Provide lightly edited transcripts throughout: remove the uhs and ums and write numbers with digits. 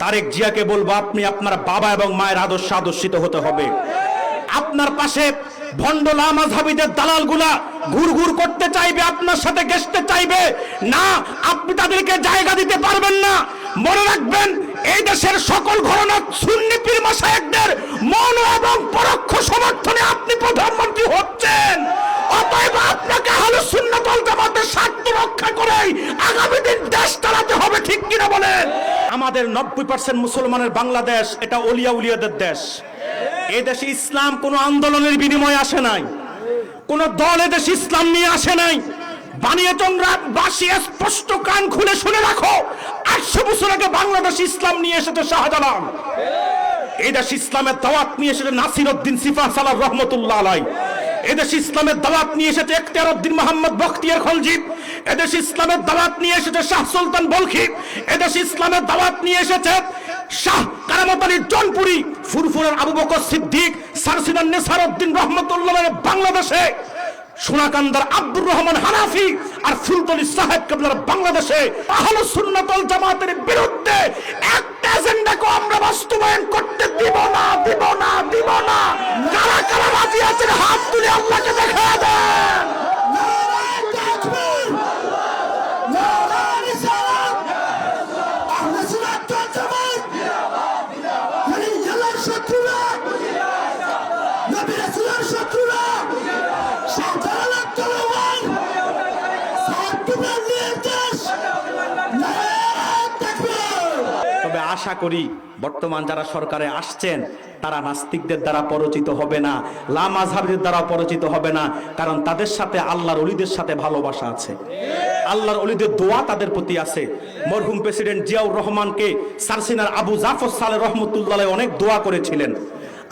তারেক জিয়াকে বলবো, আপনি আপনার বাবা এবং মায়ের আদর্শে আদর্শিত হতে হবে। আপনার পাশে ভণ্ড লামাযহাবীদের দালালগুলা ঘুরঘুর করতে চাইবে, আপনার সাথে গেসতে চাইবে না, আপনি তাদেরকে জায়গা দিতে পারবেন না। মনে রাখবেন, এই দেশের সকল ঘরানার সুন্নি পীর মাশায়েখদের মৌন এবং পরোক্ষ সমর্থনে আপনি প্রধানমন্ত্রী হচ্ছেন। অতএব আপনাকে আহলুস সুন্নাত ওয়াল জামাতের স্বার্থ রক্ষা করেই আগামী দিন দেশ চালাতে হবে, ঠিক কিনা বলেন? আমাদের 90% মুসলমানের বাংলাদেশ, এটা ওলিয়া উলিয়াদের দেশ। এই দেশে ইসলাম কোনো আন্দোলনের বিনিময়ে আসে নাই, কোন দল এদেশে ইসলাম নিয়ে আসে নাই। বানিয়াচংবাসী স্পষ্ট কান খুলে শুনে রাখো, 800 বছর আগে বাংলাদেশে ইসলাম নিয়ে এসেছে শাহজালাল। এই দেশে ইসলামের দাওয়াত নিয়ে এসেছে নাসির উদ্দিন সিফা সালাহ রহমতুল্লাহ আলাই। এদেশে ইসলামের দাওয়াত নিয়ে এসেছে ইখতিয়ার উদ্দিন মোহাম্মদ বখতিয়ার খলজি। এদেশে ইসলামের দাওয়াত নিয়ে এসেছে শাহ সুলতান বলখি। এদেশে ইসলামের দাওয়াত নিয়ে এসেছে শাহ কারামত আলী জনপুরি, ফুরফুরের আবু বকর সিদ্দিক, সারসিনার নেসার উদ্দিন রহমতুল্লাহ। বাংলাদেশে সোনাকান্দার আব্দুর রহমান হানাফি আর ফুলতলি সাহেব কেবলার বাংলাদেশে আহলুস সুন্নাত ওয়াল জামাতের বিরুদ্ধে একটা এজেন্ডাকে আমরা বাস্তবায়ন করতে দিব না, দিব না, দিব না। কারা কারা রাজি আছেন হাত তুলে আল্লাহকে দেখা দেন। তবে আশা করি বর্তমান যারা সরকারে আসছেন তারা নাস্তিকদের দ্বারা পরিচিত হবে না, লামাযহাবীদের দ্বারা পরিচিত হবে না, কারণ তাদের সাথে আল্লাহর ওলিদের সাথে ভালোবাসা আছে, আল্লাহর ওলিদের দোয়া তাদের প্রতি আছে। মরহুম প্রেসিডেন্ট জিয়াউর রহমানকে সারসিনার আবু জাফর সালেহ রহমতুল্লাহ অনেক দোয়া করেছিলেন।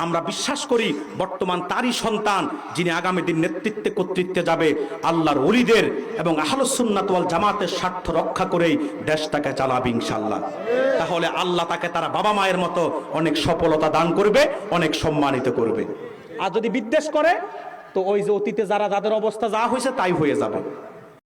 আমরা বিশ্বাস করি বর্তমান তারই সন্তান, যিনি আগামী দিন নেতৃত্বে কর্তৃত্বে যাবে, আল্লাহর ওলিদের এবং আহলুস সুন্নাত ওয়াল জামাতের স্বার্থ রক্ষা করেই দেশটাকে চালাবে ইনশাআল্লাহ। তাহলে আল্লাহ তাকে তারা বাবা মায়ের মতো অনেক সফলতা দান করবে, অনেক সম্মানিত করবে। আর যদি বিদ্বেষ করে তো ওই যে অতীতে যারা যাদের অবস্থা যা হয়েছে তাই হয়ে যাবে।